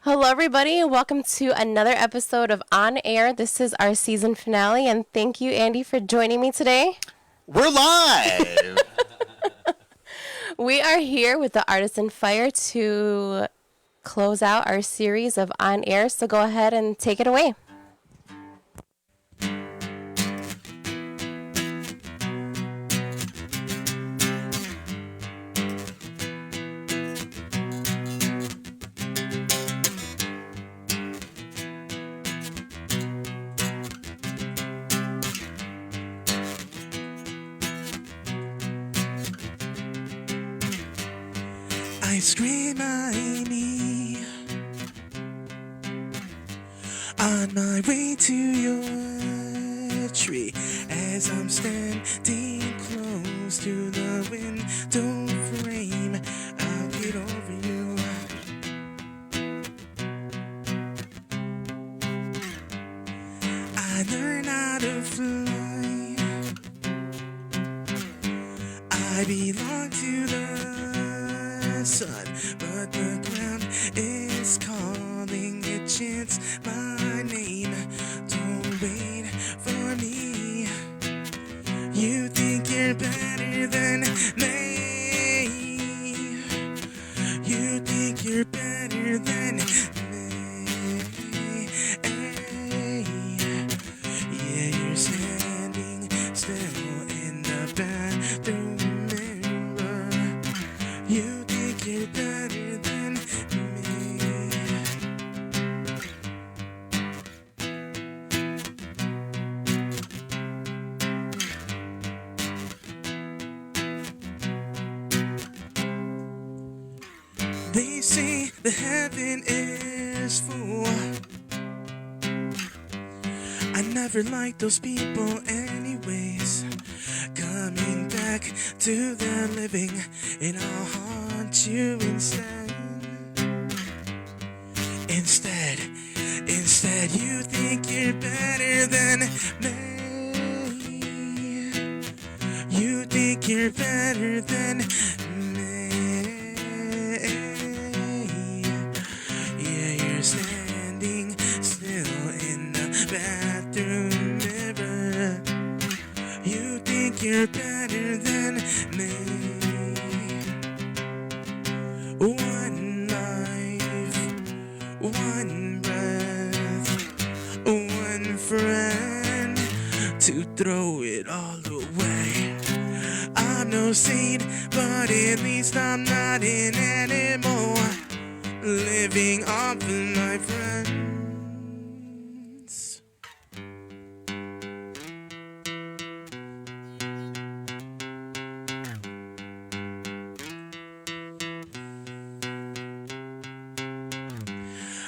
Hello, everybody, and welcome to another episode of On Air. This is our season finale, and thank you, Andy, for joining me today. We're live. We are here with the Artison Fire to close out our series of On Air, so go ahead and take it away. I scream my knee on my way to your tree as I'm standing close to the window frame. I'll get over you. I learn how to fly. I belong to the sun, but the ground is calling. It chants my name. Don't wait for me. You think you're better than me. You think you're better than me. Yeah, you're standing still in the bathroom. You think you're better than me. They say the heaven is full. I never liked those people anyways. Coming back to the living, and I'll haunt you instead. Instead, you think you're better than me. You think you're better than me. Yeah, you're standing still in the bathroom mirror. You think you're better than me. One life, one breath, one friend to throw it all away. I'm no saint, but at least I'm not an animal living off of my friends.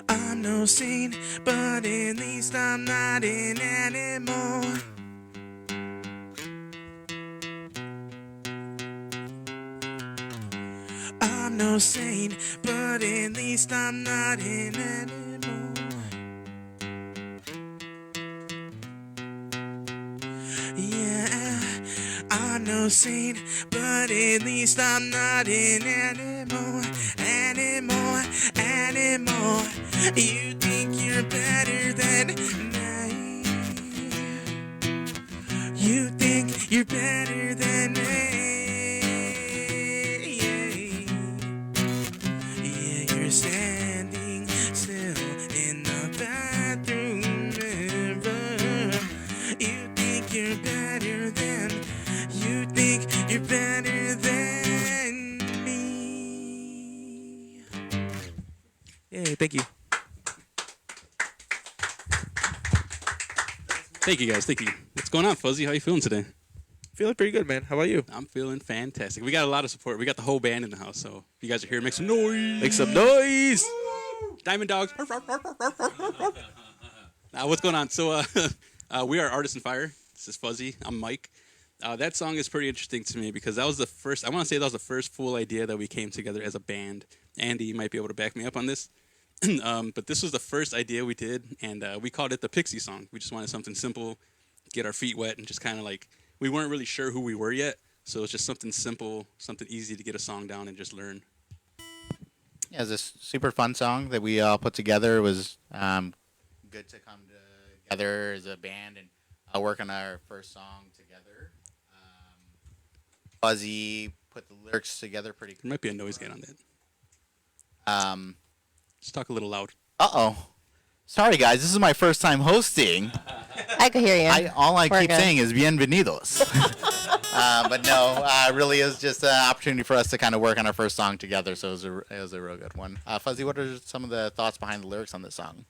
I'm no saint, but at least I'm not an animal. I'm no saint, but at least I'm not an animal. Yeah, I'm no saint, but at least I'm not an animal. Animal. You think you're better than me. You think you're better than me. Yeah, you're standing still in the bathroom mirror. You think you're better than. You think you're better than me. Yay, thank you. Thank you, guys. Thank you. What's going on, Fuzzy? How you feeling today? Feeling pretty good, man. How about you? I'm feeling fantastic. We got a lot of support. We got the whole band in the house, so if you guys are here, make some noise. Make some noise. Diamond Dogs. What's going on? So we are Artison Fire. This is Fuzzy. I'm Mike. That song is pretty interesting to me because that was the first, I want to say that was the first full idea that we came together as a band. Andy might be able to back me up on this. But this was the first idea we did, and we called it the Pixie song. We just wanted something simple, get our feet wet, and just kind of like, we weren't really sure who we were yet, so it's just something simple, something easy to get a song down and just learn. Yeah, it's a super fun song that we all put together. It was good to come together as a band and work on our first song together. Fuzzy put the lyrics together pretty There might be a noise gate on that. Um, Just talk a little loud. uh-oh. Sorry, guys. This is my first time hosting. I could hear you. All I We're keep good. saying is bienvenidos. But no, really is just an opportunity for us to kind of work on our first song together. So it was a real good one. Fuzzy, what are some of the thoughts behind the lyrics on this song?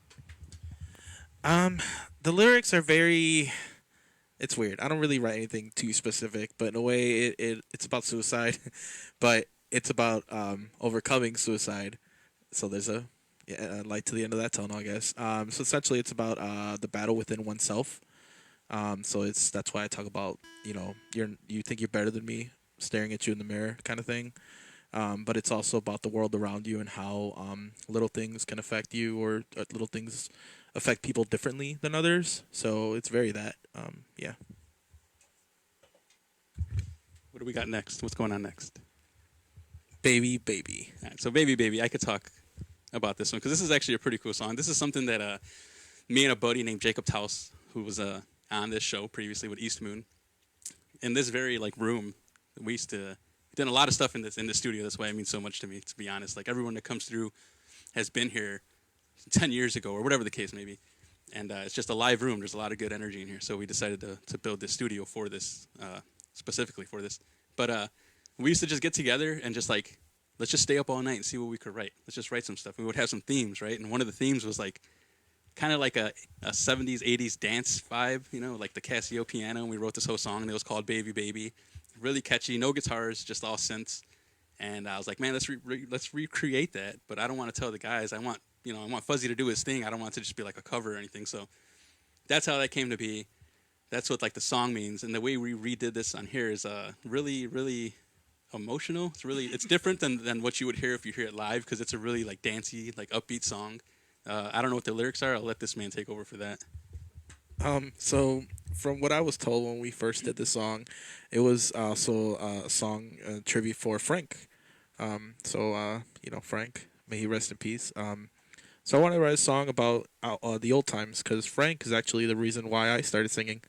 The lyrics are very. It's weird. I don't really write anything too specific, but in a way, it's about suicide, but it's about overcoming suicide. So there's a light to the end of that tunnel, I guess. So essentially, it's about the battle within oneself. So that's why I talk about you think you're better than me, staring at you in the mirror, kind of thing. But it's also about the world around you and how little things can affect you, or little things affect people differently than others. So it's very that. Yeah. What do we got next? What's going on next? Baby, baby. All right, so Baby Baby, I could talk about this one because this is actually a pretty cool song. This is something that me and a buddy named Jacob Taus, who was on this show previously with East Moon, in this very room, we used to done a lot of stuff in the studio. That's why it means so much to me, to be honest. Like, everyone that comes through has been here 10 years ago or whatever the case may be. And it's just a live room. There's a lot of good energy in here. So we decided to build this studio for this, specifically for this. But we used to just get together and just let's just stay up all night and see what we could write. Let's just write some stuff. We would have some themes, right? And one of the themes was kind of like a 70s, 80s dance vibe, like the Casio piano. And we wrote this whole song, and it was called Baby Baby. Really catchy, no guitars, just all synths. And I was like, man, let's recreate that. But I don't want to tell the guys. I want Fuzzy to do his thing. I don't want it to just be like a cover or anything. So that's how that came to be. That's what the song means. And the way we redid this on here is really, really emotional. It's different than what you would hear if you hear it live, because it's a really dancey, upbeat song. I don't know what the lyrics are. I'll let this man take over for that. So from what I was told when we first did the song, it was also a song tribute for Frank. Frank, may he rest in peace. So I want to write a song about the old times, because Frank is actually the reason why I started singing.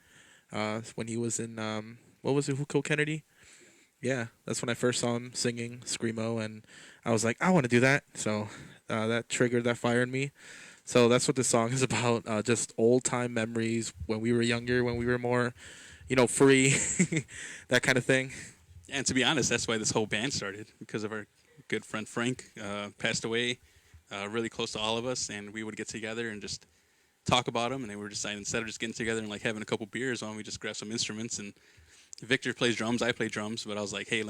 When he was in what was it, Who Killed Kennedy? Yeah, that's when I first saw him singing Screamo, and I was like, I want to do that. So that triggered that fire in me. So that's what this song is about. Just old time memories when we were younger, when we were more, free, that kind of thing. And to be honest, that's why this whole band started, because of our good friend Frank passed away really close to all of us, and we would get together and just talk about him. And then we were deciding, instead of just getting together and having a couple beers, why don't we just grab some instruments? And Victor plays drums, I play drums, but I was like, hey,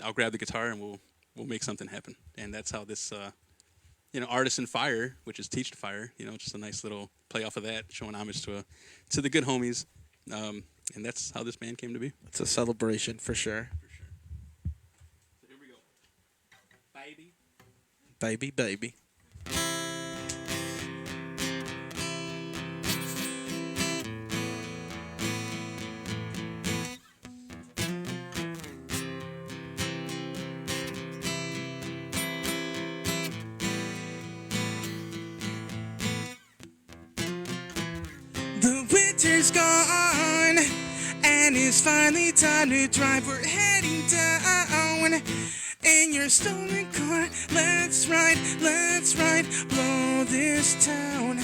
I'll grab the guitar and we'll make something happen. And that's how this Artison Fire, which is Teach to Fire, just a nice little play off of that, showing homage to the good homies. And that's how this band came to be. It's a celebration for sure. So here we go. Baby. Baby, baby. The winter's gone, and it's finally time to drive. We're heading down in your stolen car. Let's ride, blow this town.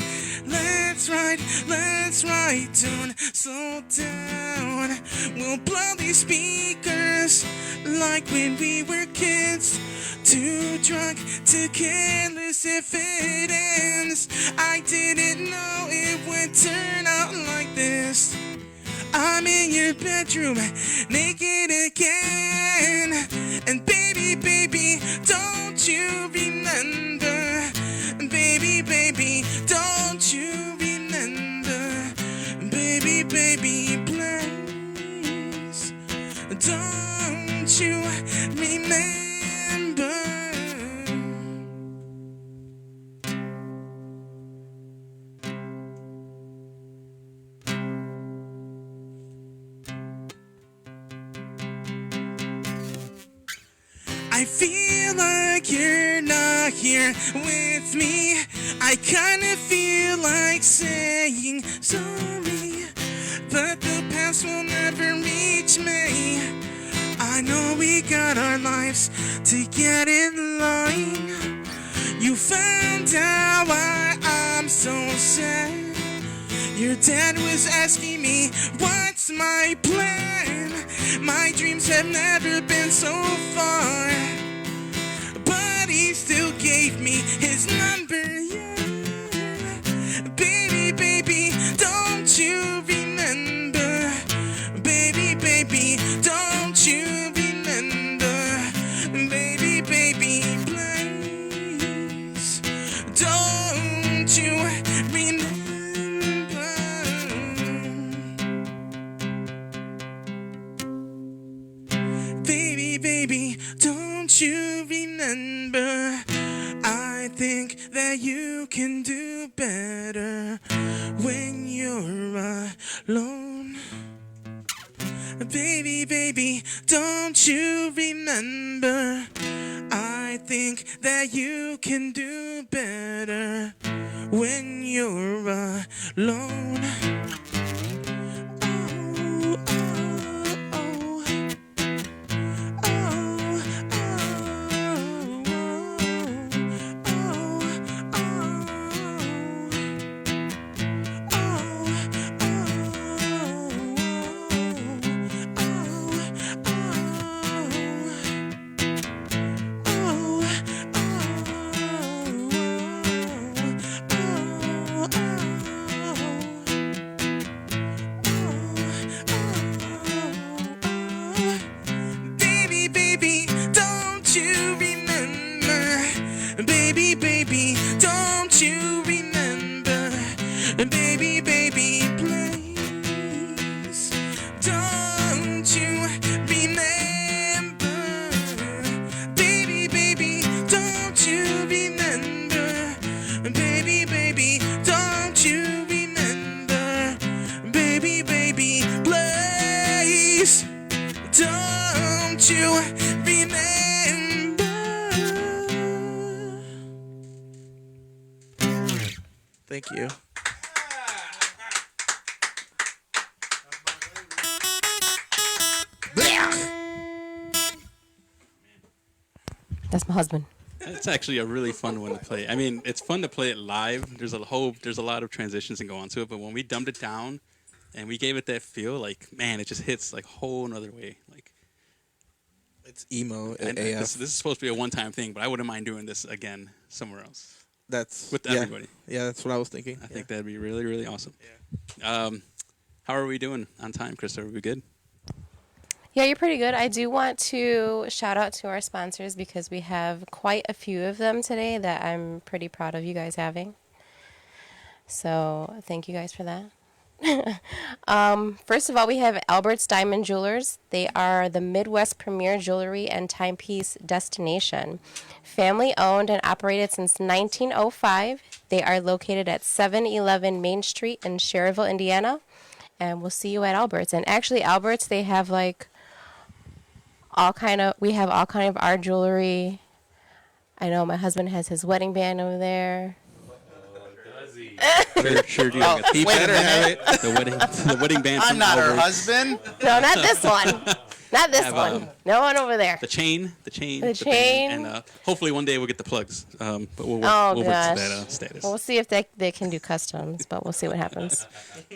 Let's ride, don't slow down. We'll blow these speakers like when we were kids. Too drunk, too careless if it ends. I didn't know it would turn out like this. I'm in your bedroom, naked again. And baby, baby, don't you remember? Baby, baby, don't you remember? Baby, baby, please, don't you remember? I feel like you're not here with me. I kinda feel like saying sorry, but the past will never reach me. I know we got our lives to get in line. You found out why I'm so sad. Your dad was asking me, what's my plan? My dreams have never been so far, but he still gave me his number, yeah. Baby, baby, don't you remember? Baby, baby, don't you remember? Baby, baby, please, don't you remember? Baby, baby, don't you remember? I think that you can do better when you're alone. Baby, baby, don't you remember? I think that you can do better when you're alone. Oh, oh, oh. Baby, baby, don't you remember? Baby, baby, don't you remember? Baby, baby, please, don't you remember? Baby, baby, don't you remember? Baby, baby, don't you remember? Baby, baby, please, don't you remember? Thank you. That's my husband. It's actually a really fun one to play. I mean, it's fun to play it live. There's a lot of transitions and go on to it, but when we dumbed it down and we gave it that feel, like, man, it just hits like a whole another way. Like, It's emo and AF. this is supposed to be a one-time thing, but I wouldn't mind doing this again somewhere else That's with everybody. Yeah, that's what I was thinking. I think that'd be really, really awesome. How are we doing on time, Chris? Are we good? Yeah, you're pretty good. I do want to shout out to our sponsors because we have quite a few of them today that I'm pretty proud of you guys having. So thank you guys for that. First of all, we have Albert's Diamond Jewelers. They are the Midwest premier jewelry and timepiece destination. Family owned and operated since 1905. They are located at 711 Main Street in Schererville, Indiana. And we'll see you at Albert's. And actually, Albert's, they have like we have all kind of our jewelry. I know my husband has his wedding band over there. Sure, do you have a thief? wait a minute. The wedding band. I'm from not her Albert's. husband. No, not this one. Not this Have, one. No one over there. The chain, The band, chain. and hopefully one day we'll get the plugs. But we'll work, Oh, we'll work gosh. to that status. Well, we'll see if they can do customs, but we'll see what happens.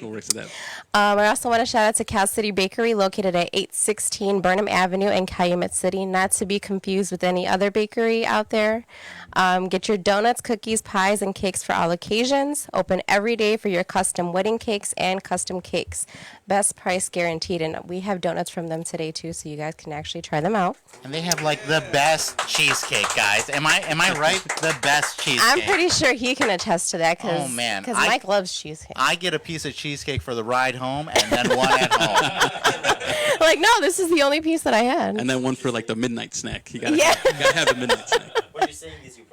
We'll work to that. I also want to shout out to Cal City Bakery, located at 816 Burnham Avenue in Calumet City, not to be confused with any other bakery out there. Get your donuts, cookies, pies, and cakes for all occasions. Open every day for your custom wedding cakes and custom cakes. Best price guaranteed, and we have donuts from them today too, so you guys can actually try them out. And they have like the best cheesecake, guys. Am I right? The best cheesecake. I'm pretty sure he can attest to that because Oh, man. Mike loves cheesecake. I get a piece of cheesecake for the ride home and then one at home. Like, no, this is the only piece that I had. And then one for like the midnight snack. You gotta, Yeah. you gotta have the midnight snack. What you're saying is you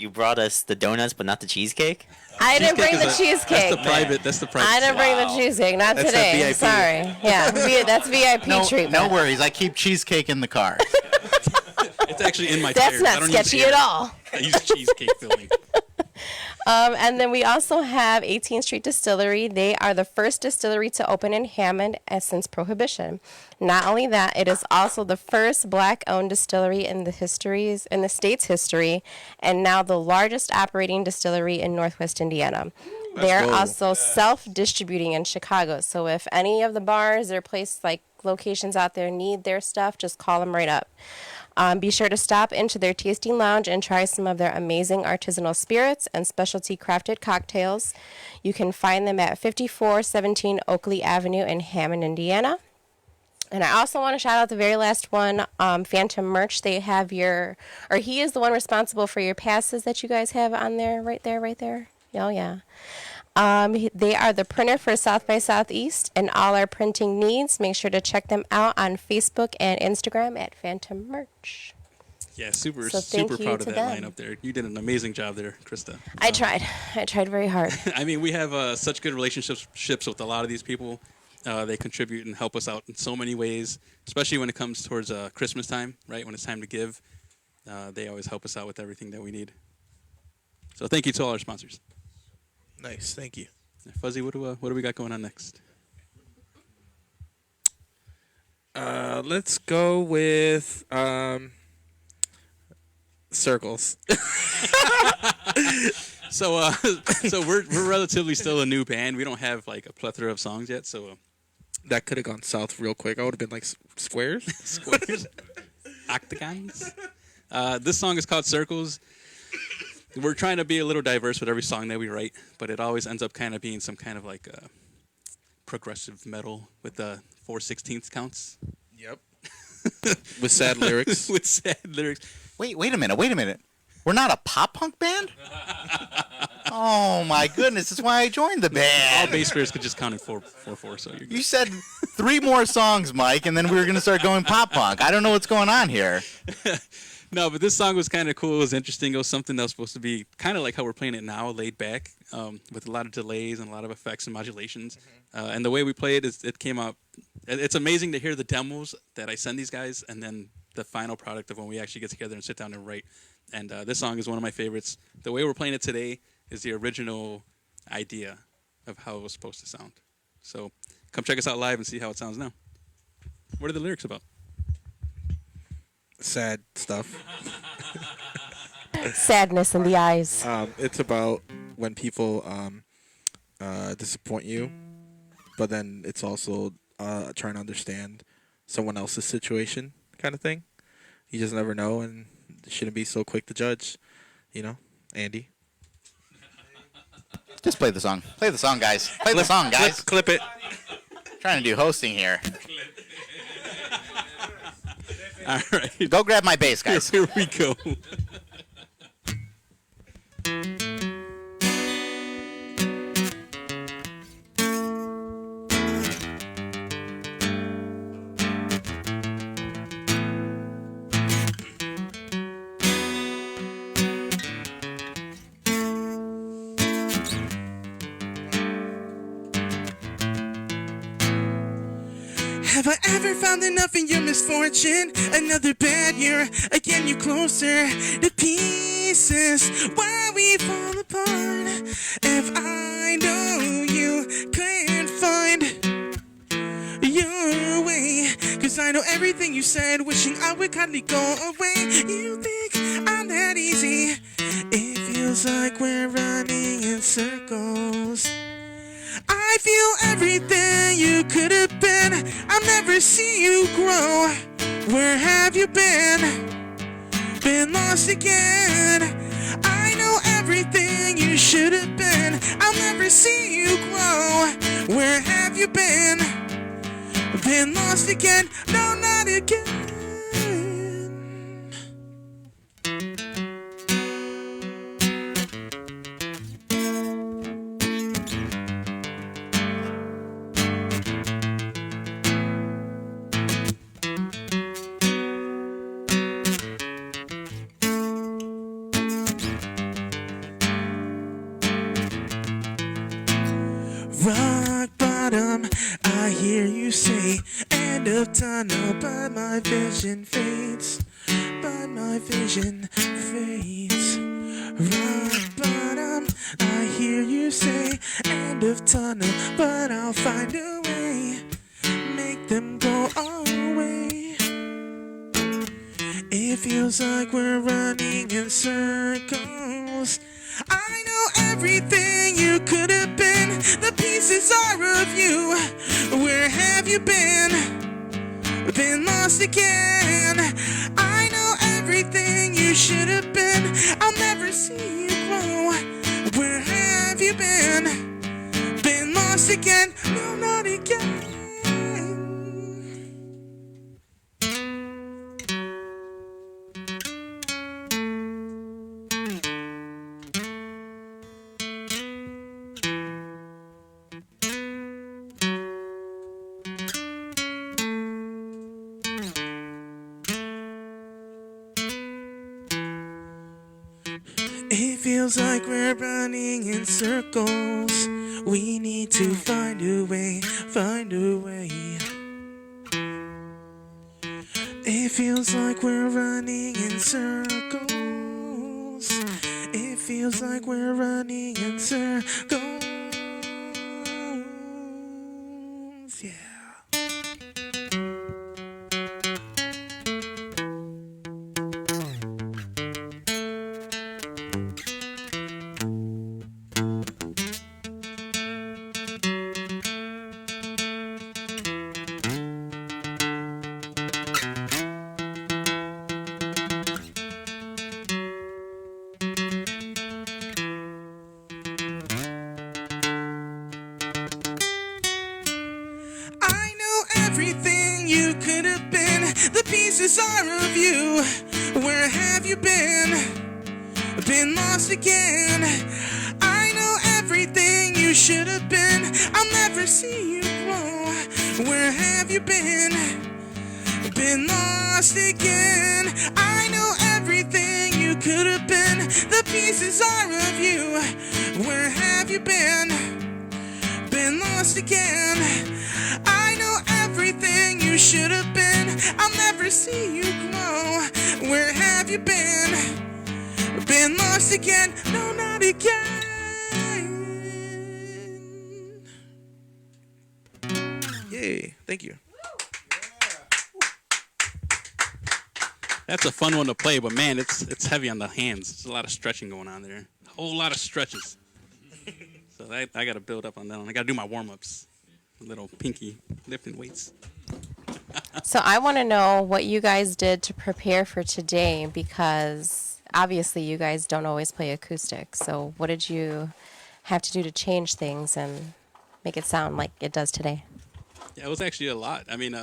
brought us the donuts, but not the cheesecake. I didn't bring the Cheesecake is cheesecake. That's the private. I didn't bring the cheesecake, not That's today. that VIP. Sorry. Yeah, that's VIP No, treatment. no worries. I keep cheesecake in the car. It's actually in my That's tires. I not don't sketchy use at air. all. I use cheesecake filling. And then we also have 18th Street Distillery. They are the first distillery to open in Hammond since Prohibition. Not only that, it is also the first black-owned distillery in the state's history, and now the largest operating distillery in Northwest Indiana. They're also self-distributing in Chicago. So if any of the bars or locations out there need their stuff, just call them right up. Be sure to stop into their tasting lounge and try some of their amazing artisanal spirits and specialty crafted cocktails. You can find them at 5417 Oakley Avenue in Hammond, Indiana. And I also want to shout out the very last one, Phantom Merch. They have he is the one responsible for your passes that you guys have on there, right there. Oh, yeah. They are the printer for South by Southeast and all our printing needs. Make sure to check them out on Facebook and Instagram at Phantom Merch. Yeah, super thank you proud of to that them. lineup there. You did an amazing job there, Krista. I tried very hard. I mean, we have such good relationships with a lot of these people. They contribute and help us out in so many ways, especially when it comes towards Christmas time, right? When it's time to give, they always help us out with everything that we need. So thank you to all our sponsors. Nice, thank you. Fuzzy, what do we got going on next? Let's go with circles. So we're relatively still a new band. We don't have like a plethora of songs yet. So That could have gone south real quick. I would have been like squares. squares, octagons. This song is called Circles. We're trying to be a little diverse with every song that we write, but it always ends up kind of being some kind of like progressive metal with the 4/16 counts. Yep. With sad lyrics. With sad lyrics. Wait a minute. We're not a pop punk band? Oh my goodness, that's why I joined the All band. bass players could just count in 4/4, so you're good. You said 3 more songs, Mike, and then we were going to start going pop punk. I don't know what's going on here. No, but this song was kind of cool. It was interesting. It was something that was supposed to be kind of like how we're playing it now, laid back, with a lot of delays and a lot of effects and modulations. And the way we play it, it came out. It's amazing to hear the demos that I send these guys, and then the final product of when we actually get together and sit down and write. And this song is one of my favorites. The way we're playing it today is the original idea of how it was supposed to sound. So come check us out live and see how it sounds now. What are the lyrics about? Sad stuff. Sadness in the eyes. It's about when people disappoint you, but then it's also trying to understand someone else's situation, kind of thing. You just never know, and shouldn't be so quick to judge. You know, Andy. Just play the song. Play the song, guys. Play the song, guys. Clip it. Trying to do hosting here. All right. Go grab my bass, guys. Here we go. Have I ever found enough in your misfortune? Another bad year, again you're closer to pieces. Why we fall apart? If I know you can't find your way, 'cause I know everything you said, wishing I would kindly go away. You think I'm that easy? It feels like we're running in circles. I feel everything you could have been. I'll never see you grow. Where have you been? Been lost again. I know everything you should have been. I'll never see you grow. Where have you been? Been lost again. No, not again. Rock bottom, I hear you say, end of tunnel, but my vision fades. but my vision fades. Rock bottom, I hear you say, end of tunnel, but I'll find a way, make them go away. It feels like we're running in circles. I know everything you could have been, the pieces are of you. Where have you been? Been lost again. I know everything you should have been. I'll never see you grow. Where have you been? Been lost again. No, not again. It feels like we're running in circles. We need to find a way, find a way. It feels like we're running in circles. It feels like we're running in circles. Yeah. Everything you could have been, the pieces are of you. Where have you been? Been lost again. I know everything you should have been. I'll never see you grow. Where have you been? Been lost again. I know everything you could have been, the pieces are of you. Where have you been? Been lost again. I know everything you should have been. I'll never see you grow. Where have you been? Been lost again. No, not again. Yay. Thank you. That's a fun one to play, but man, it's heavy on the hands. There's a lot of stretching going on there. A whole lot of stretches. So I got to build up on that one. I got to do my warm-ups. A little pinky lifting weights. So I want to know what you guys did to prepare for today, because obviously you guys don't always play acoustic. So what did you have to do to change things and make it sound like it does today? Yeah, it was actually a lot. I mean,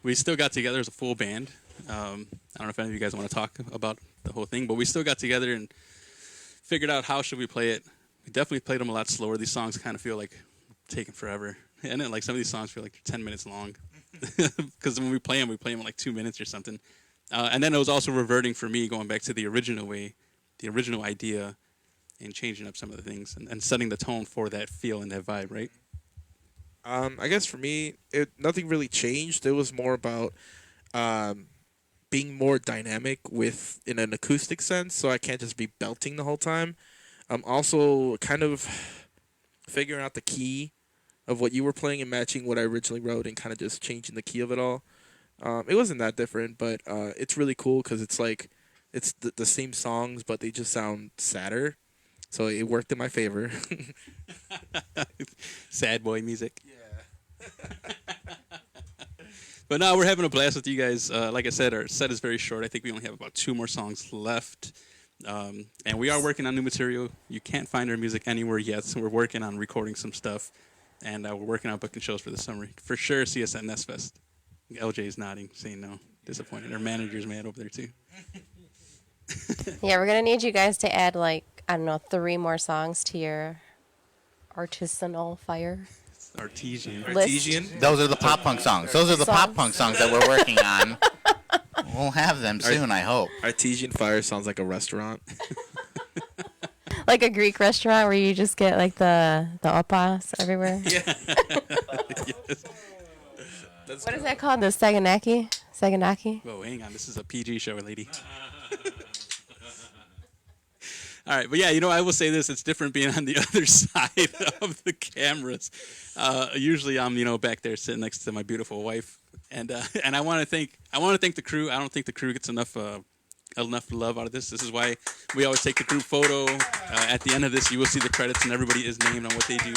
we still got together as a full band. I don't know if any of you guys want to talk about the whole thing, but we still got together and figured out how should we play it. We definitely played them a lot slower. These songs kind of feel like taking forever. And then, like, some of these songs feel like they're 10 minutes long. Because when we play them in like 2 minutes or something. And then it was also reverting for me, going back to the original way, the original idea, and changing up some of the things and setting the tone for that feel and that vibe, right? I guess for me, nothing really changed. It was more about being more dynamic in an acoustic sense, so I can't just be belting the whole time. Also kind of figuring out the key of what you were playing and matching what I originally wrote and kind of just changing the key of it all. It wasn't that different, but it's really cool because it's like it's the same songs, but they just sound sadder. So it worked in my favor. Sad boy music. Yeah. But no, we're having a blast with you guys. Like I said, our set is very short. I think we only have about 2 more songs left. And we are working on new material. You can't find our music anywhere yet, so we're working on recording some stuff. And we're working on booking shows for the summer. For sure, see us at Nest Fest. LJ's nodding, saying no. Disappointed. Our manager's mad over there, too. Yeah, we're going to need you guys to add, like, I don't know, 3 more songs to your Artisanal Fire. Artesian. Artesian. Those are the pop punk songs. Those are the pop punk songs that we're working on. We'll have them soon, I hope. Artesian Fire sounds like a restaurant. Like a Greek restaurant where you just get, like, the opas everywhere. Yeah. Yes. What is that called? The Saganaki? Saganaki. Whoa, hang on. This is a PG show, lady. All right, but yeah, I will say this: it's different being on the other side of the cameras. Usually, I'm back there sitting next to my beautiful wife, and I want to thank the crew. I don't think the crew gets enough love out of this. This is why we always take the group photo. At the end of this, you will see the credits, and everybody is named on what they do.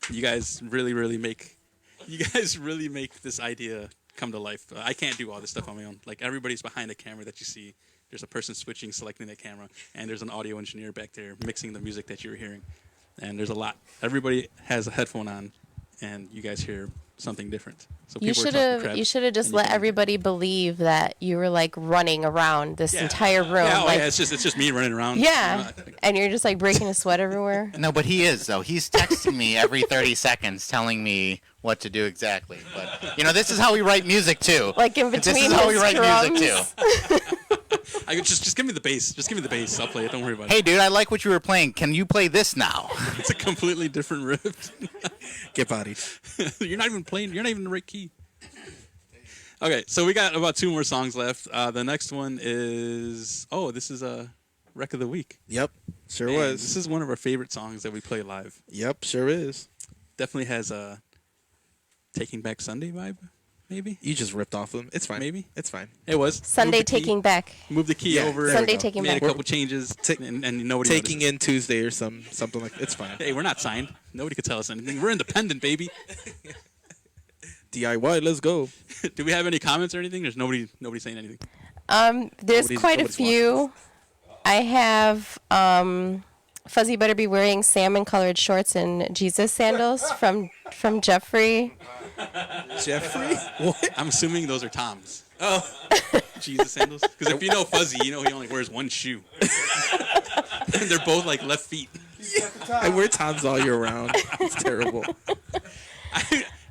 You guys really make this idea come to life. I can't do all this stuff on my own. Like, everybody's behind the camera that you see. There's a person switching, selecting the camera, and there's an audio engineer back there mixing the music that you're hearing. And there's a lot. Everybody has a headphone on, and you guys hear something different. So You should have just let everybody believe that you were like running around this entire room. Yeah, like, it's just me running around. Yeah, and you're just like breaking a sweat everywhere. No, but he is, though. He's texting me every 30 seconds telling me what to do exactly. But, this is how we write music, too. Like in between This is how we his write drums. music, too. Just give me the bass. Just give me the bass. I'll play it. Don't worry about it. Hey, dude, I like what you were playing. Can you play this now? It's a completely different riff. Get bodied. You're not even playing. You're not even in the right key. Okay, so we got about 2 more songs left. The next one is this is a Wreck of the Week. Yep, sure Man, was. This is one of our favorite songs that we play live. Yep, sure is. Definitely has a Taking Back Sunday vibe. Maybe You just ripped off them. It's fine. Maybe. It's fine. it was Sunday Moved the key- taking back. Moved the key Yeah, over. there we Sunday go. taking Made back. a couple changes, and nobody Taking noticed. in Tuesday or something like it's fine. Hey, we're not signed. Nobody could tell us anything. We're independent, baby. DIY, let's go. Do we have any comments or anything? There's nobody saying anything. There's quite a nobody's few. I have Fuzzy better be wearing salmon-colored shorts and Jesus sandals from Jeffrey. Jeffrey? What? I'm assuming those are Tom's. Oh, Jesus sandals. Because if you know Fuzzy, he only wears one shoe. And they're both like left feet. I wear Toms all year round. It's terrible.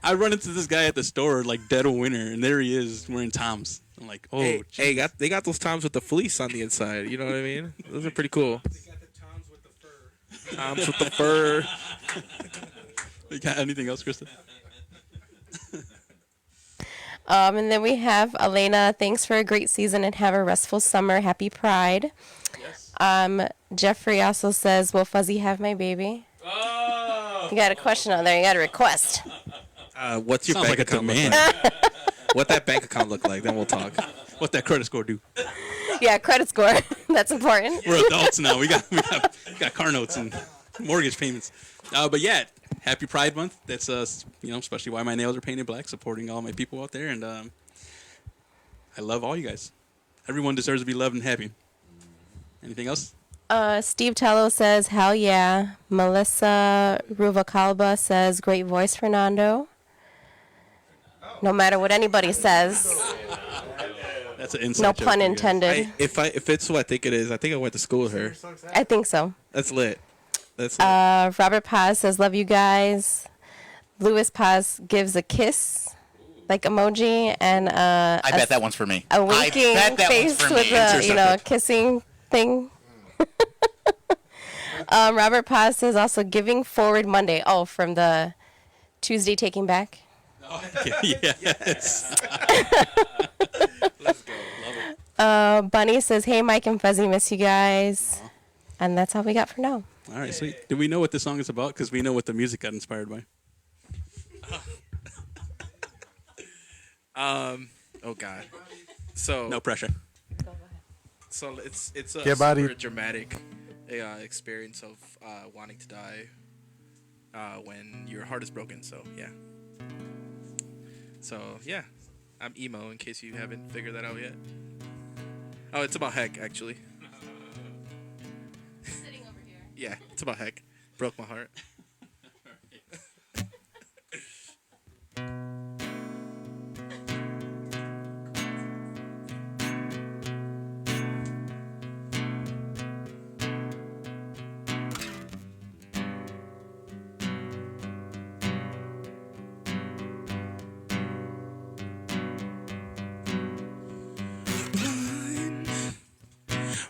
I run into this guy at the store like dead of winter, and there he is wearing Tom's. I'm like, oh, Hey, geez. they got those Toms with the fleece on the inside. You know what I mean? Those are pretty cool. They got the Toms with the fur. Toms with the fur. You got anything else, Krista? And then we have Elena. Thanks for a great season and have a restful summer. Happy Pride. Yes. Jeffrey also says, "Will Fuzzy have my baby?" Oh. You got a question on there. You got a request. What's your Sounds bank like a account look demand. like? What that bank account look like? Then we'll talk. What that credit score do? Yeah, credit score. That's important. We're adults now. We got car notes and mortgage payments. But yeah, happy Pride Month. That's especially why my nails are painted black, supporting all my people out there, and I love all you guys. Everyone deserves to be loved and happy. Anything else? Steve Tello says, "Hell yeah." Melissa Ruvacalba says, "Great voice, Fernando." No matter what anybody says, That's an inside no joke pun for you guys. intended. If it's who I think it is, I think I went to school with her. I think so. That's lit. That's lit. Robert Paz says, "Love you guys." Louis Paz gives a kiss, like emoji, and I bet that one's for me. a I winking bet that face one's for with me. a kissing thing. Robert Paz says also giving forward Monday. Oh, from the Tuesday taking back. Yes. Let's go. Bunny says, "Hey, Mike and Fuzzy, miss you guys." And that's all we got for now. All right, sweet. Do we know what this song is about? Because we know what the music got inspired by. Oh God. So No pressure. So it's a Get bodied. super dramatic experience of wanting to die when your heart is broken. So yeah. So yeah, I'm emo. In case you haven't figured that out yet. Oh, it's about heck actually. Sitting over here. Yeah, it's about heck. Broke my heart.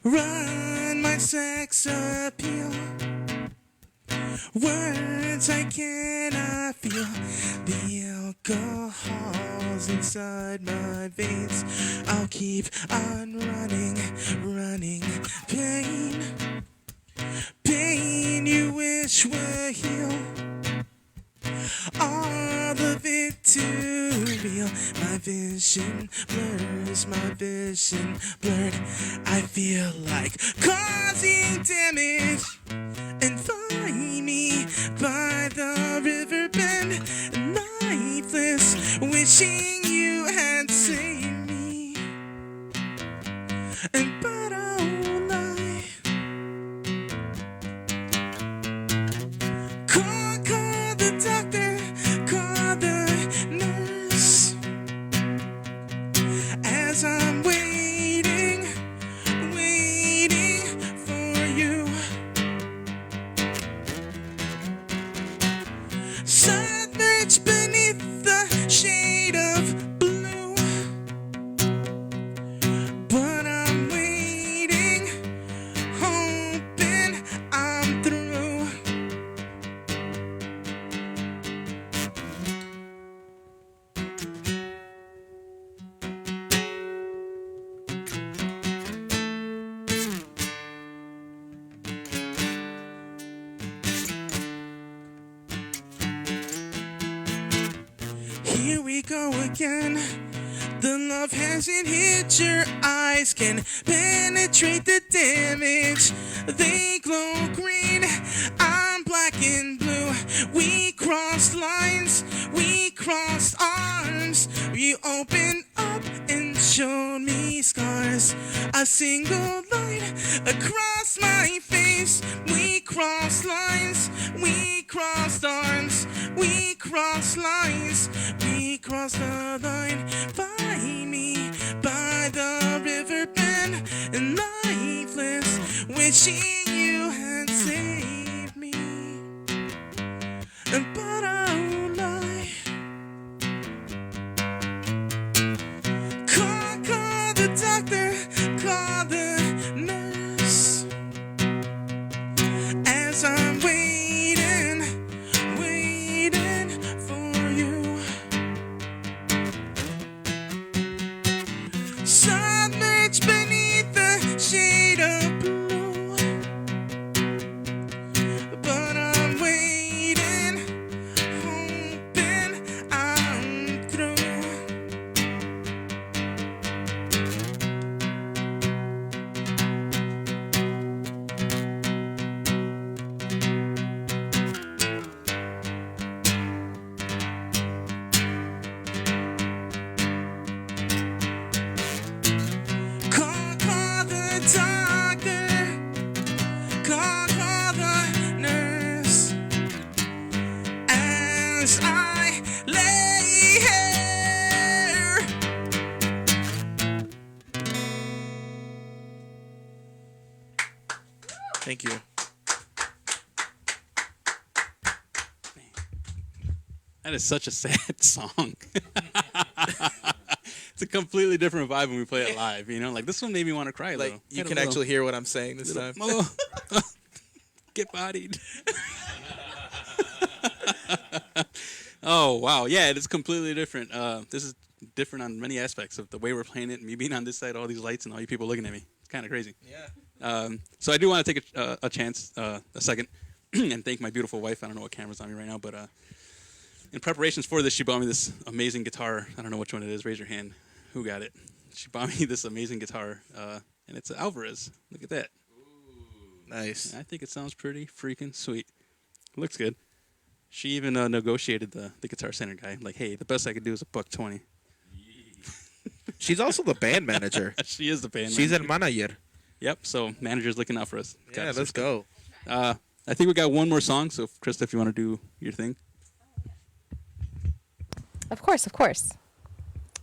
Run, my sex appeal. Words I cannot feel. The alcohol's pulls inside my veins. I'll keep on running, running. Pain, pain you wish were healed. All of it too real. My vision blurs, my vision blurred. I feel like causing damage. And find me by the river bend, lifeless, wishing you had saved me. And but oh, I call the doctor, call the nurse. As I'm waiting, waiting for you. Submerged beneath the shade of blue. But I'm waiting, hoping I'm through. Here we go again. The love hasn't hit your eyes, can penetrate the damage. They glow green, I'm black and blue. We crossed lines, we crossed arms. You opened up and showed me scars. A single line across my face. We crossed lines, we crossed arms. We crossed lines, we crossed the line. Find me by the river bend, and lifeless, wishing you had saved me. But oh, lie. Call the doctor, call the nurse. As I'm waiting, waiting for you. Submerged beneath the shade of blue. But I'm waiting, hoping I'm through. Call the doctor, call the nurse. As I lay here. Thank you. That is such a sad song. It's a completely different vibe when we play it live, you know? Like, this one made me want to cry, Like though. you can actually hear what I'm saying this time. Get bodied. Oh, wow. Yeah, it is completely different. This is different on many aspects of the way we're playing it, me being on this side, all these lights, and all you people looking at me. It's kind of crazy. Yeah. So I do want to take a chance, a second, and thank my beautiful wife. I don't know what camera's on me right now, but in preparations for this, she bought me this amazing guitar. I don't know which one it is. Raise your hand. Who got it? She bought me this amazing guitar, and it's an Alvarez. Look at that. Nice. I think it sounds pretty freaking sweet. It looks good. She even negotiated the Guitar Center guy. Like, hey, the best I could do is $120. She's also the band manager. She is the band She's manager. a manager. Yep, so manager's looking out for us. Yeah, Got let's go. I think we got one more song, so Krista, if you want to do your thing. Of course, of course.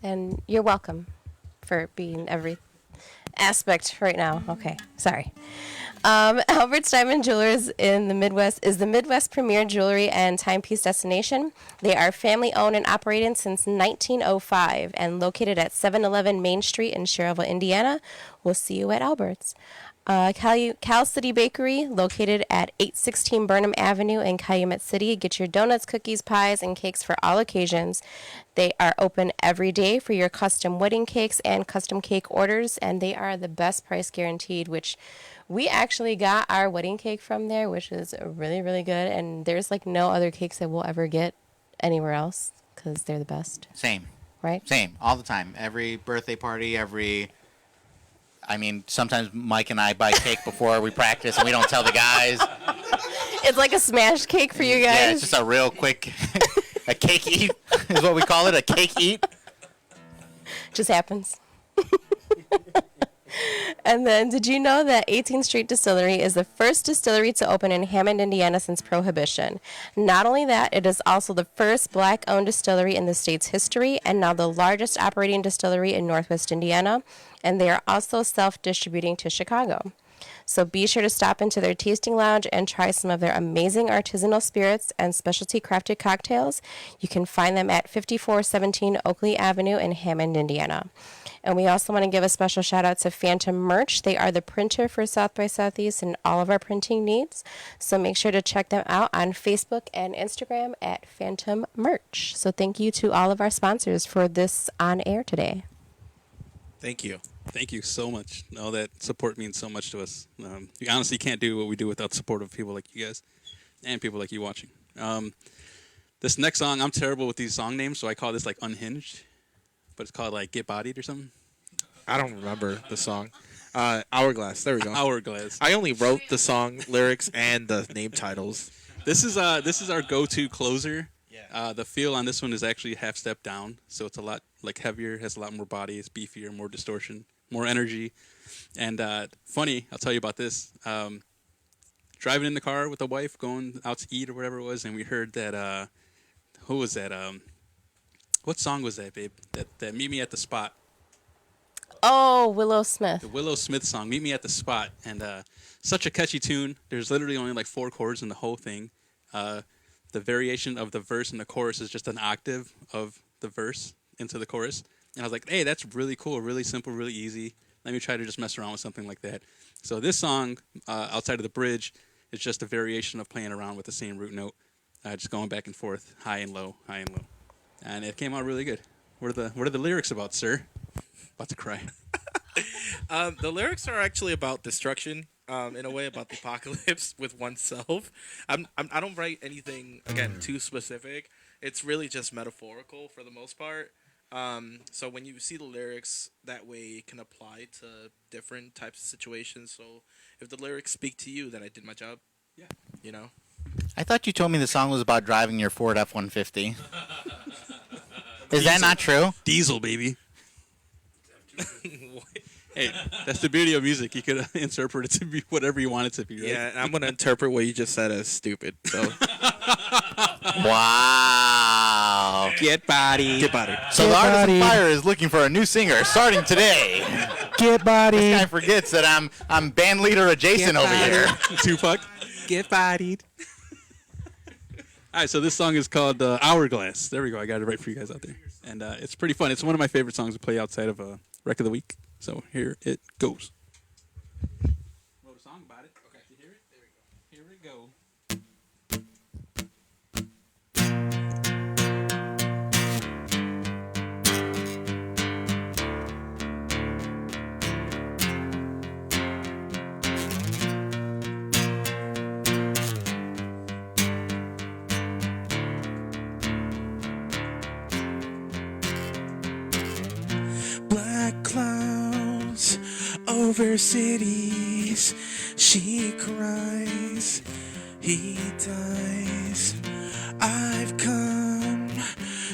And you're welcome for being every aspect right now. Okay, sorry. Albert's Diamond Jewelers in the Midwest is the Midwest premier jewelry and timepiece destination. They are family owned and operated since 1905 and located at 711 Main Street in Schererville, Indiana. We'll see you at Albert's. Cal City Bakery, located at 816 Burnham Avenue in Calumet City. Get your donuts, cookies, pies, and cakes for all occasions. They are open every day for your custom wedding cakes and custom cake orders, and they are the best price guaranteed, which we actually got our wedding cake from there, which is really, really good. And there's like no other cakes that we'll ever get anywhere else because they're the best. Same. Right? Same. All the time. Every birthday party, sometimes Mike and I buy cake before we practice and we don't tell the guys. It's like a smash cake for you guys. Yeah, it's just a real quick, a cake eat is what we call it, a cake eat. Just happens. And then, did you know that 18th Street Distillery is the first distillery to open in Hammond, Indiana since Prohibition? Not only that, it is also the first black-owned distillery in the state's history and now the largest operating distillery in Northwest Indiana. And they are also self-distributing to Chicago. So be sure to stop into their tasting lounge and try some of their amazing artisanal spirits and specialty crafted cocktails. You can find them at 5417 Oakley Avenue in Hammond, Indiana. And we also want to give a special shout out to Phantom Merch. They are the printer for South by Southeast and all of our printing needs. So make sure to check them out on Facebook and Instagram at Phantom Merch. So thank you to all of our sponsors for this on air today. Thank you. Thank you so much. All that support means so much to us. We honestly can't do what we do without support of people like you guys and people like you watching. This next song, I'm terrible with these song names, so I call this like Unhinged, but it's called like Get Bodied or something. I don't remember the song. Hourglass. There we go. Hourglass. I only wrote the song lyrics and the name titles. This is our go-to closer. Yeah. The feel on this one is actually half step down, so it's a lot like heavier, has a lot more body, it's beefier, more distortion, more energy. And funny, I'll tell you about this. Driving in the car with the wife, going out to eat or whatever it was, and we heard that. Who was that? What song was that, babe? That Meet Me at the Spot. Oh, Willow Smith. The Willow Smith song, Meet Me at the Spot. And such a catchy tune. There's literally only like 4 chords in the whole thing. The variation of the verse and the chorus is just an octave of the verse into the chorus. And I was like, hey, that's really cool, really simple, really easy. Let me try to just mess around with something like that. So this song, outside of the bridge, is just a variation of playing around with the same root note, just going back and forth, high and low, high and low. And it came out really good. What are the lyrics about, sir? About to cry. The lyrics are actually about destruction, in a way, about the apocalypse with oneself. I don't write anything, again, too specific. It's really just metaphorical for the most part. So when you see the lyrics, that way it can apply to different types of situations. So if the lyrics speak to you, then I did my job. Yeah. You know? I thought you told me the song was about driving your Ford F-150. Is that not true? Diesel, baby. Hey, that's the beauty of music. You could interpret it to be whatever you want it to be, right? Yeah, and I'm going to interpret what you just said as stupid. So Wow. Get body. get body. So the Artison Fire is looking for a new singer starting today. Get body. This guy forgets that I'm band leader adjacent over here. Tupac. Get bodied. All right, so this song is called Hourglass. There we go. I got it right for you guys out there. And it's pretty fun. It's one of my favorite songs to play outside of Wreck of the Week. So here it goes. Wrote a song about it. Okay. You hear it? There we go. Here we go. Black clouds over cities. She cries, he dies. I've come,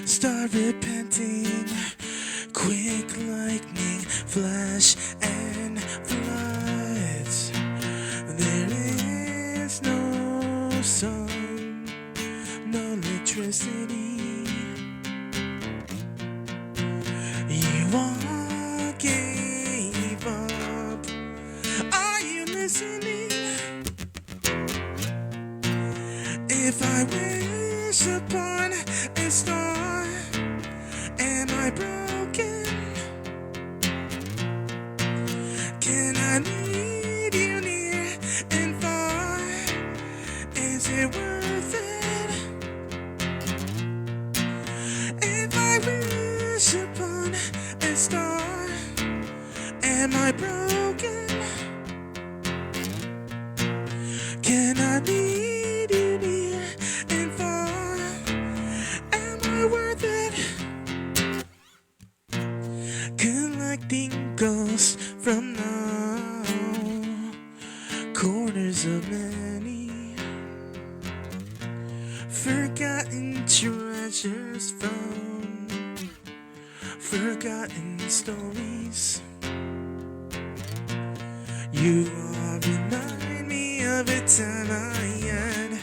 start repenting. Quick lightning, flash and floods. There is no sun, no electricity. You all gave up. Are you listening? If I wish upon a star, am I broken? Can I lead you Is it worth it? If I wish upon a star, am I broken? Can I lead you near and far? Am I worth it? Collecting ghosts from now corners of many forgotten treasures from forgotten stories. You all remind me of a time I had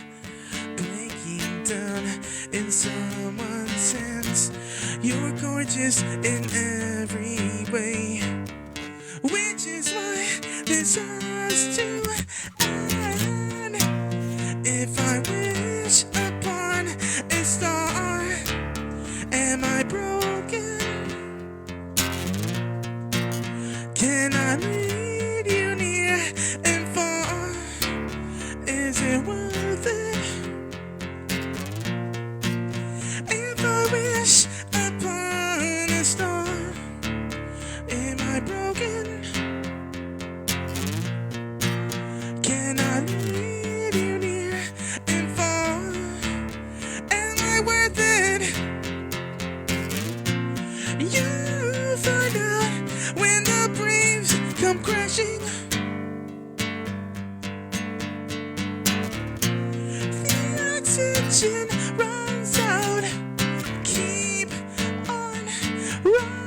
breaking down in someone's hands. You're gorgeous in every way, which is why this has to end. If I wish upon a star, am I broken? Can I lead you near and far? Is it worth it? If I wish upon a star, am I broken? Can I lead you near and far? Am I worth it? You find out when the breeze come crashing. The oxygen runs out. Keep on running.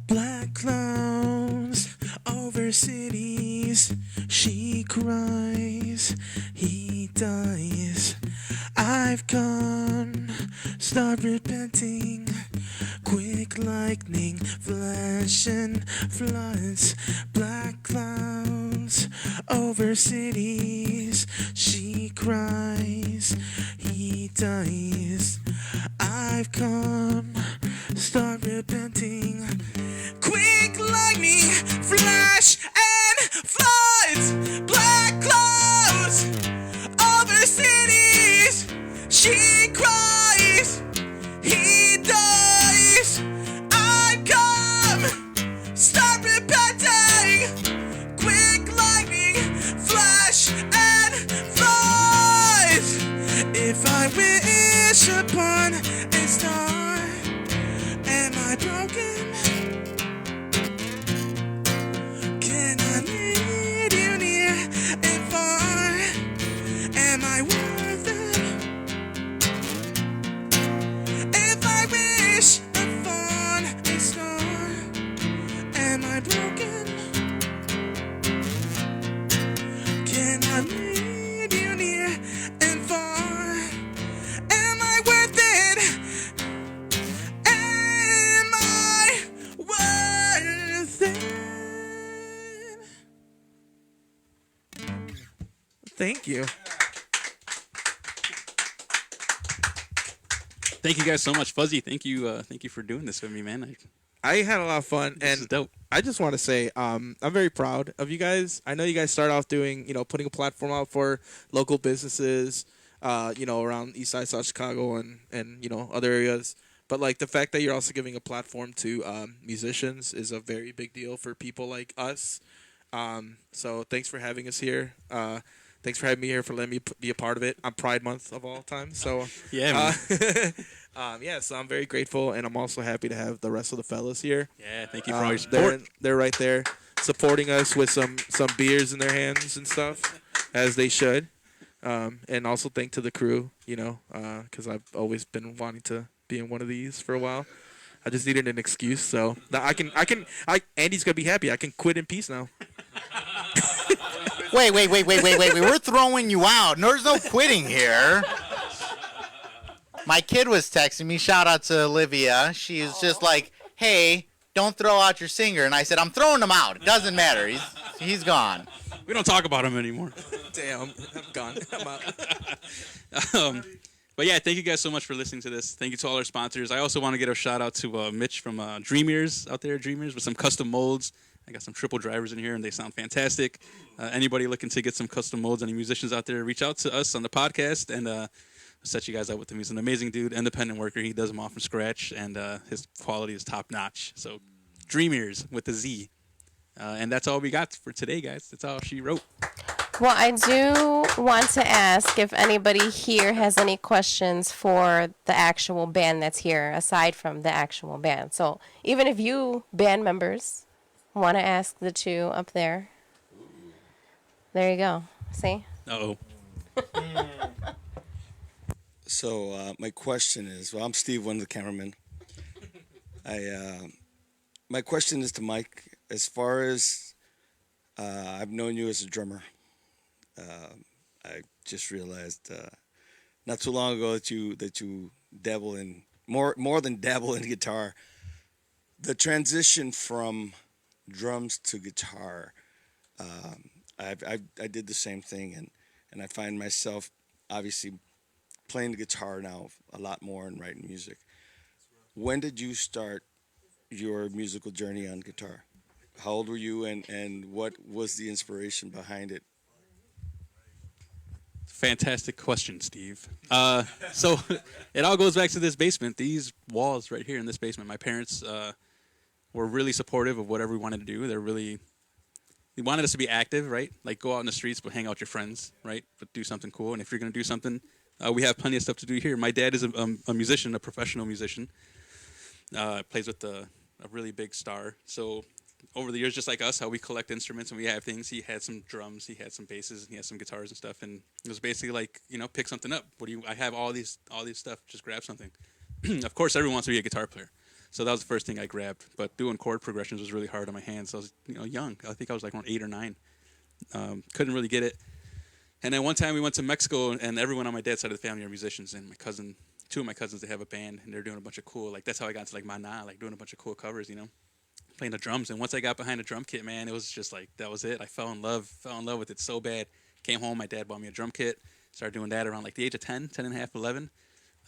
Black clouds over cities. She cries, he dies. I've gone, start repenting. Quick lightning, flash and floods. Black clouds over cities. She cries, he dies. I've come, start repenting. Quick lightning, flash and floods. Black clouds over cities. She cries, he dies. I come, start repenting. Quick lightning, flash and floods. If I wish upon a star, am I broken? Can I lead you near and far? Am I worth it? If I wish upon a star, am I broken? Can I lead you near and far? Am I worth it? Am I worth it? Thank you. Thank you guys so much, Fuzzy. Thank you for doing this with me, man. I had a lot of fun, This is and dope. I just want to say I'm very proud of you guys. I know you guys start off doing, putting a platform out for local businesses, around East Side, South Chicago, and other areas. But like the fact that you're also giving a platform to musicians is a very big deal for people like us. So thanks for having us here. Thanks for having me here, for letting me be a part of it on Pride Month of all time. So Yeah, man. so I'm very grateful, and I'm also happy to have the rest of the fellas here. Yeah, thank you for all your support. They're right there supporting us with some beers in their hands and stuff, as they should. And also thank to the crew, because I've always been wanting to be in one of these for a while. I just needed an excuse, so now Andy's gonna be happy. I can quit in peace now. Wait. We're throwing you out. There's no quitting here. My kid was texting me. Shout out to Olivia. She's just like, hey, don't throw out your singer. And I said, I'm throwing him out. It doesn't matter. He's gone. We don't talk about him anymore. Damn, I'm gone. I'm out. But yeah, thank you guys so much for listening to this. Thank you to all our sponsors. I also want to give a shout out to Mitch from Dream Ears out there, Dream Ears, with some custom molds. I got some triple drivers in here, and they sound fantastic. Anybody looking to get some custom molds, any musicians out there, reach out to us on the podcast, and we'll set you guys up with him. He's an amazing dude, independent worker. He does them all from scratch, and his quality is top notch. So, Dream Ears with a Z. And that's all we got for today, guys. That's all she wrote. Well, I do want to ask if anybody here has any questions for the actual band that's here, aside from the actual band. So even if you band members want to ask the two up there, there you go. See? Uh-oh. So my question is, well, I'm Steve, one of the cameramen. My question is to Mike. As far as I've known you as a drummer, I just realized not too long ago that you dabble in more than dabble in guitar. The transition from drums to guitar, I did the same thing, and I find myself obviously playing the guitar now a lot more and writing music. When did you start your musical journey on guitar? How old were you, and what was the inspiration behind it? Fantastic question, Steve. So it all goes back to this basement. These walls right here in this basement. My parents were really supportive of whatever we wanted to do. They wanted us to be active, right? Like go out in the streets, but hang out with your friends, right? But do something cool. And if you're going to do something, we have plenty of stuff to do here. My dad is a musician, a professional musician. Plays with a really big star. So over the years, just like us, how we collect instruments and we have things. He had some drums, he had some basses, and he had some guitars and stuff. And it was basically like, pick something up. I have all these stuff. Just grab something. Of course, everyone wants to be a guitar player, so that was the first thing I grabbed. But doing chord progressions was really hard on my hands. I was, young. I think I was like around 8 or 9. Couldn't really get it. And then one time we went to Mexico, and everyone on my dad's side of the family are musicians. And two of my cousins, they have a band, and they're doing a bunch of cool. Like that's how I got into like Mana, like doing a bunch of cool covers, playing the drums. And once I got behind a drum kit, man, it was just like, that was it. I fell in love with it so bad. Came home, my dad bought me a drum kit, started doing that around like the age of 10 and a half, 11.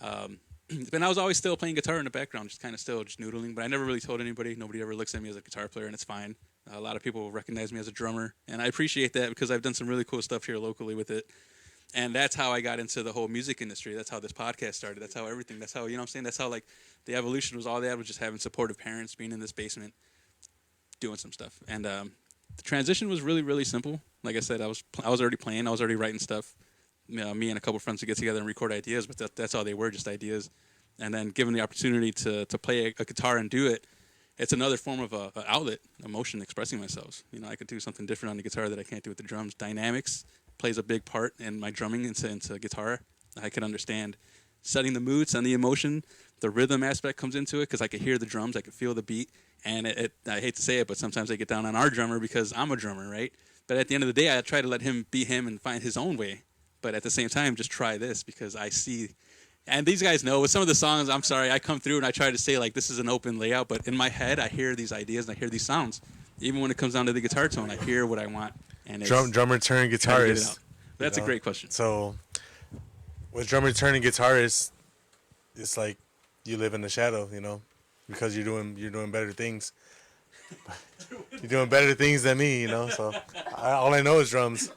But I was always still playing guitar in the background, just kind of still just noodling, but I never really told anybody. Nobody ever looks at me as a guitar player, and it's fine. A lot of people recognize me as a drummer, and I appreciate that because I've done some really cool stuff here locally with it. And that's how I got into the whole music industry. That's how this podcast started. That's how everything, that's how, that's how like the evolution was. All that was just having supportive parents, being in this basement, doing some stuff. And the transition was really, really simple. Like I said, I was already playing. I was already writing stuff. Me and a couple friends would get together and record ideas, but that's all they were, just ideas. And then given the opportunity to play a guitar and do it, it's another form of a outlet, emotion, expressing myself. I could do something different on the guitar that I can't do with the drums. Dynamics plays a big part in my drumming into guitar. I could understand setting the mood, setting the emotion. The rhythm aspect comes into it because I could hear the drums, I could feel the beat. And I hate to say it, but sometimes I get down on our drummer because I'm a drummer, right? But at the end of the day, I try to let him be him and find his own way. But at the same time, just try this because I see. And these guys know with some of the songs, I'm sorry, I come through and I try to say like this is an open layout. But in my head, I hear these ideas and I hear these sounds. Even when it comes down to the guitar tone, I hear what I want. And drummer turn guitarist. That's a great question. So with drummer turning guitarist, it's like you live in the shadow, because you're doing better things. You're doing better things than me, So all I know is drums,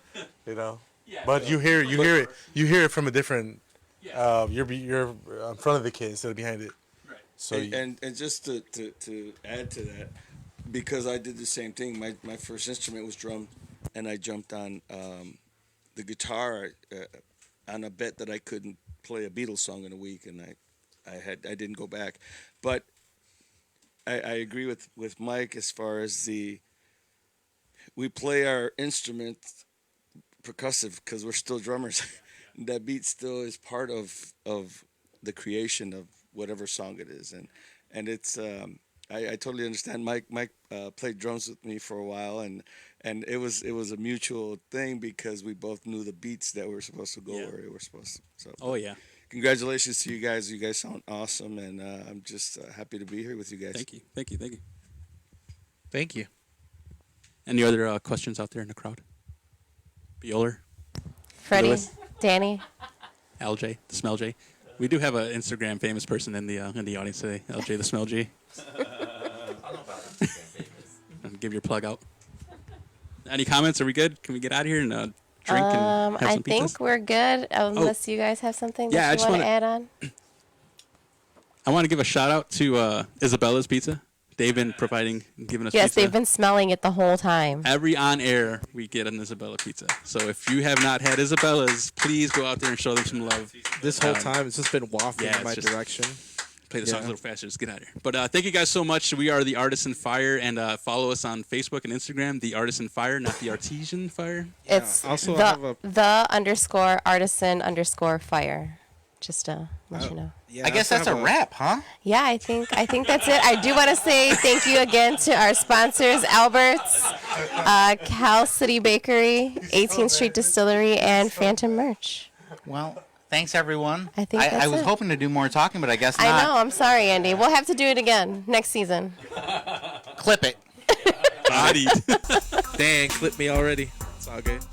But you hear it from a different. You're in front of the kid instead of behind it. Right. So and just to add to that, because I did the same thing. My first instrument was drum, and I jumped on the guitar on a bet that I couldn't play a Beatles song in a week, and I didn't go back. But I agree with Mike as far as we play our instruments percussive because we're still drummers. That beat still is part of the creation of whatever song it is, and it's I totally understand. Mike played drums with me for a while, and it was a mutual thing because we both knew the beats that were supposed to go where they were supposed to. So oh yeah. Congratulations to you guys. You guys sound awesome, and I'm just happy to be here with you guys. Thank you. Thank you. Any other questions out there in the crowd? Bueller, Freddie, Lewis. Danny. LJ, the Smell J. We do have an Instagram famous person in the audience today. LJ, the Smell J. Give your plug out. Any comments? Are we good? Can we get out of here and drink and have I some pizzas? think we're good, unless you guys have something Yeah, I that you just want to wanna- add on. I want to give a shout out to Isabella's Pizza. They've been giving us Yes, pizza. they've been smelling it the whole time. Every on air, we get an Isabella pizza. So if you have not had Isabella's, please go out there and show them some love. This whole time, it's just been wafting yeah, in my it's just- direction. Play the songs Yeah. a little faster. Just get out of here. But thank you guys so much. We are the Artison Fire, and follow us on Facebook and Instagram, the Artison Fire, not the Artesian Fire. It's Also, I have a- the_artisan_fire. Just to let you know. Yeah, I guess also that's a have wrap, huh? Yeah, I think that's it. I do want to say thank you again to our sponsors, Albert's, Cal City Bakery, 18th Street Distillery, and Phantom Merch. Well, thanks everyone. I think that's I was it. hoping to do more talking, but I guess not. I know. I'm sorry, Andy. We'll have to do it again next season. Clip it. Bodied. Dang, clip me already. It's all good.